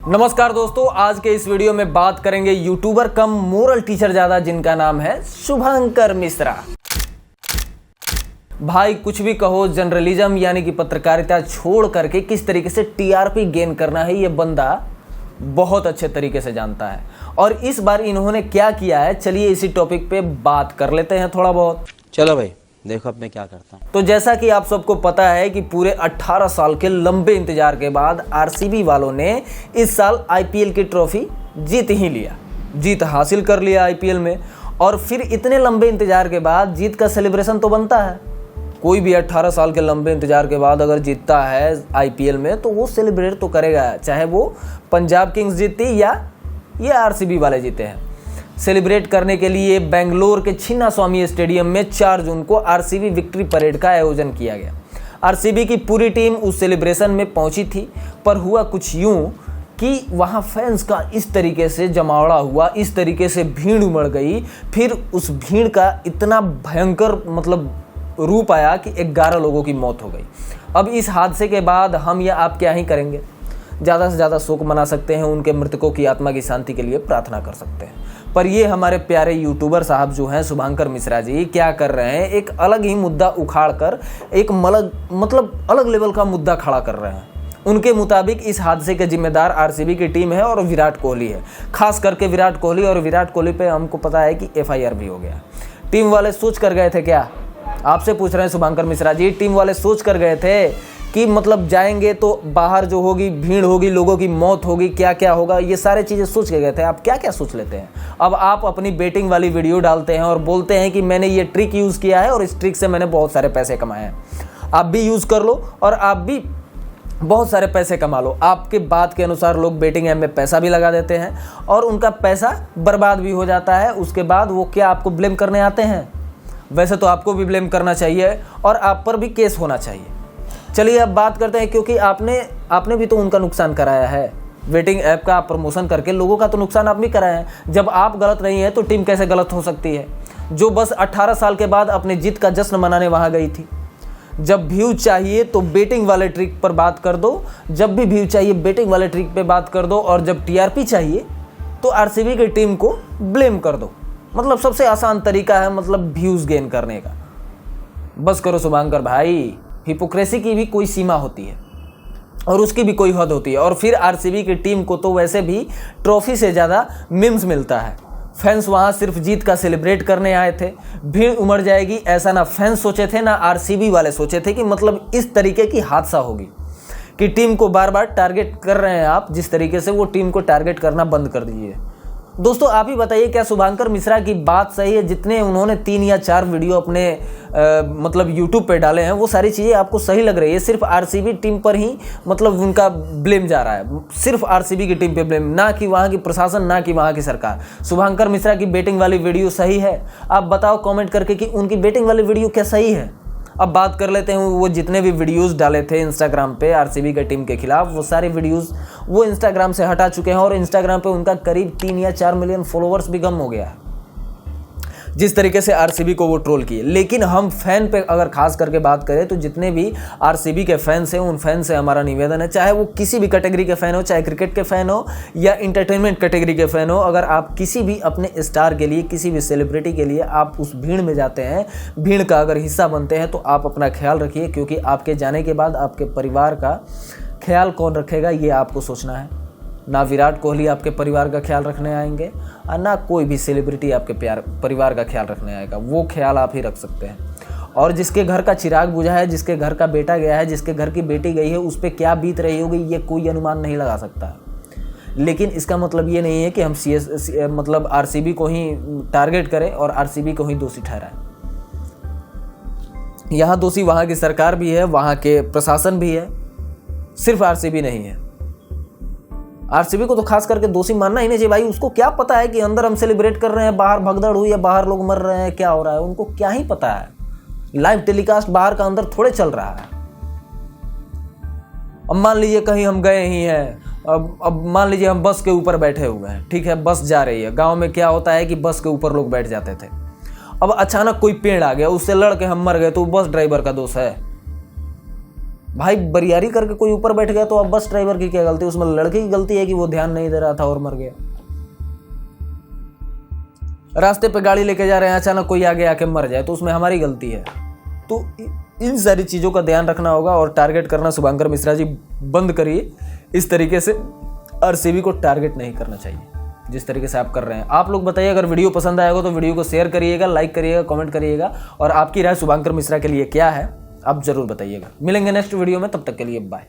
नमस्कार दोस्तों, आज के इस वीडियो में बात करेंगे यूट्यूबर कम मोरल टीचर ज्यादा जिनका नाम है शुभंकर मिश्रा। भाई कुछ भी कहो, जर्नलिज्म यानी कि पत्रकारिता छोड़ करके किस तरीके से टीआरपी गेन करना है ये बंदा बहुत अच्छे तरीके से जानता है। और इस बार इन्होंने क्या किया है, चलिए इसी टॉपिक पे बात कर लेते हैं थोड़ा बहुत। चलो भाई देखो अब मैं क्या करता हूँ। तो जैसा कि आप सबको पता है कि पूरे 18 साल के लंबे इंतजार के बाद आरसीबी वालों ने इस साल आईपीएल की ट्रॉफी जीत ही लिया, जीत हासिल कर लिया आईपीएल में। और फिर इतने लंबे इंतजार के बाद जीत का सेलिब्रेशन तो बनता है। कोई भी 18 साल के लंबे इंतजार के बाद अगर जीतता है आईपीएल में तो वो सेलिब्रेट तो करेगा, चाहे वो पंजाब किंग्स जीती या ये आरसीबी वाले जीते हैं। सेलिब्रेट करने के लिए बेंगलोर के छिन्ना स्वामी स्टेडियम में 4 जून को आरसीबी विक्ट्री परेड का आयोजन किया गया। आरसीबी की पूरी टीम उस सेलिब्रेशन में पहुंची थी, पर हुआ कुछ यूं कि वहां फैंस का इस तरीके से जमावड़ा हुआ, इस तरीके से भीड़ उमड़ गई। फिर उस भीड़ का इतना भयंकर रूप आया कि 11 लोगों की मौत हो गई। अब इस हादसे के बाद हम या आप क्या ही करेंगे, ज़्यादा से ज़्यादा शोक मना सकते हैं, उनके मृतकों की आत्मा की शांति के लिए प्रार्थना कर सकते हैं। पर ये हमारे प्यारे यूट्यूबर साहब जो हैं शुभंकर मिश्रा जी क्या कर रहे हैं, एक अलग ही मुद्दा उखाड़ कर एक अलग लेवल का मुद्दा खड़ा कर रहे हैं। उनके मुताबिक इस हादसे के जिम्मेदार आरसीबी की टीम है और विराट कोहली है, खास करके विराट कोहली। और विराट कोहली पे हमको पता है कि एफआईआर भी हो गया। टीम वाले सोच कर गए थे क्या, आपसे पूछ रहे हैं शुभंकर मिश्रा जी, टीम वाले सोच कर गए थे कि जाएंगे तो बाहर जो होगी भीड़ होगी, लोगों की मौत होगी, क्या क्या होगा, ये सारे चीज़ें सोच के गए थे। आप क्या क्या सोच लेते हैं। अब आप अपनी बेटिंग वाली वीडियो डालते हैं और बोलते हैं कि मैंने ये ट्रिक यूज़ किया है और इस ट्रिक से मैंने बहुत सारे पैसे कमाए हैं। आप भी यूज़ कर लो और आप भी बहुत सारे पैसे कमा लो। आपके बात के अनुसार लोग बेटिंग ऐप में पैसा भी लगा देते हैं और उनका पैसा बर्बाद भी हो जाता है। उसके बाद वो क्या आपको ब्लेम करने आते हैं? वैसे तो आपको भी ब्लेम करना चाहिए और आप पर भी केस होना चाहिए। चलिए अब बात करते हैं, क्योंकि आपने भी तो उनका नुकसान कराया है। वेटिंग ऐप का प्रमोशन करके लोगों का तो नुकसान आप भी कराए हैं। जब आप गलत नहीं है तो टीम कैसे गलत हो सकती है, जो बस 18 साल के बाद अपने जीत का जश्न मनाने वहां गई थी। जब व्यू चाहिए तो बेटिंग वाले ट्रिक पर बात कर दो, जब भी व्यू चाहिए बेटिंग वाले ट्रिक पे बात कर दो, और जब टीआरपी चाहिए तो आरसीबी की टीम को ब्लेम कर दो। सबसे आसान तरीका है व्यूज गेन करने का। बस करो शुभंकर भाई, हिपोक्रेसी की भी कोई सीमा होती है और उसकी भी कोई हद होती है। और फिर आरसीबी की टीम को तो वैसे भी ट्रॉफी से ज़्यादा मीम्स मिलता है। फैंस वहाँ सिर्फ जीत का सेलिब्रेट करने आए थे, भीड़ उमड़ जाएगी ऐसा ना फैंस सोचे थे ना आरसीबी वाले सोचे थे कि इस तरीके की हादसा होगी कि टीम को बार बार टारगेट कर रहे हैं आप। जिस तरीके से वो टीम को टारगेट करना बंद कर दीजिए। दोस्तों आप ही बताइए, क्या शुभंकर मिश्रा की बात सही है? जितने उन्होंने 3 या 4 वीडियो अपने यूट्यूब पे डाले हैं वो सारी चीज़ें आपको सही लग रही है? सिर्फ आरसीबी टीम पर ही उनका ब्लेम जा रहा है, सिर्फ आरसीबी की टीम पे ब्लेम, ना कि वहाँ की प्रशासन, ना कि वहाँ की सरकार। शुभंकर मिश्रा की बेटिंग वाली वीडियो सही है? आप बताओ कमेंट करके कि उनकी बेटिंग वाली वीडियो क्या सही है। अब बात कर लेते हैं, वो जितने भी वीडियोस डाले थे इंस्टाग्राम पे आरसीबी के टीम के खिलाफ, वो सारे वीडियोस वो इंस्टाग्राम से हटा चुके हैं और इंस्टाग्राम पे उनका करीब 3 या 4 मिलियन फॉलोअर्स भी कम हो गया है, जिस तरीके से आरसीबी को वो ट्रोल किए। लेकिन हम फैन पे अगर खास करके बात करें तो जितने भी आरसीबी के फैंस हैं, उन फैन से हमारा निवेदन है, चाहे वो किसी भी कैटेगरी के फैन हो, चाहे क्रिकेट के फैन हो या इंटरटेनमेंट कैटेगरी के फैन हो, अगर आप किसी भी अपने स्टार के लिए, किसी भी सेलिब्रिटी के लिए आप उस भीड़ में जाते हैं, भीड़ का अगर हिस्सा बनते हैं, तो आप अपना ख्याल रखिए, क्योंकि आपके जाने के बाद आपके परिवार का ख्याल कौन रखेगा ये आपको सोचना है। ना विराट कोहली आपके परिवार का ख्याल रखने आएंगे और ना कोई भी सेलिब्रिटी आपके परिवार का ख्याल रखने आएगा। वो ख्याल आप ही रख सकते हैं। और जिसके घर का चिराग बुझा है, जिसके घर का बेटा गया है, जिसके घर की बेटी गई है, उस पर क्या बीत रही होगी ये कोई अनुमान नहीं लगा सकता। लेकिन इसका मतलब ये नहीं है कि हम आरसीबी को ही टारगेट करें और आरसीबी को ही दोषी ठहराएं। यहाँ दोषी वहाँ की सरकार भी है, वहाँ के प्रशासन भी है, सिर्फ आरसीबी नहीं है। आरसीबी को तो खास करके दोषी मानना ही नहीं चाहिए भाई। उसको क्या पता है कि अंदर हम सेलिब्रेट कर रहे हैं, बाहर भगदड़ हुई है, बाहर लोग मर रहे हैं, क्या हो रहा है, उनको क्या ही पता है। लाइव टेलीकास्ट बाहर का अंदर थोड़े चल रहा है। अब मान लीजिए कहीं हम गए ही हैं, अब मान लीजिए हम बस के ऊपर बैठे हुए हैं, ठीक है, बस जा रही है। गाँव में क्या होता है कि बस के ऊपर लोग बैठ जाते थे। अब अचानक कोई पेड़ आ गया, उससे लड़ के हम मर गए, तो बस ड्राइवर का दोष है? भाई बरियारी करके कोई ऊपर बैठ गया तो अब बस ड्राइवर की क्या गलती, उसमें लड़के की गलती है कि वो ध्यान नहीं दे रहा था और मर गया। रास्ते पे गाड़ी लेके जा रहे हैं, अचानक कोई आगे आके मर जाए तो उसमें हमारी गलती है। तो इन सारी चीज़ों का ध्यान रखना होगा और टारगेट करना शुभंकर मिश्रा जी बंद करिए। इस तरीके से आरसीबी को टारगेट नहीं करना चाहिए जिस तरीके से आप कर रहे हैं। आप लोग बताइए, अगर वीडियो पसंद आएगा तो वीडियो को शेयर करिएगा, लाइक करिएगा, कमेंट करिएगा और आपकी राय शुभंकर मिश्रा के लिए क्या है आप जरूर बताइएगा। मिलेंगे नेक्स्ट वीडियो में, तब तक के लिए बाय।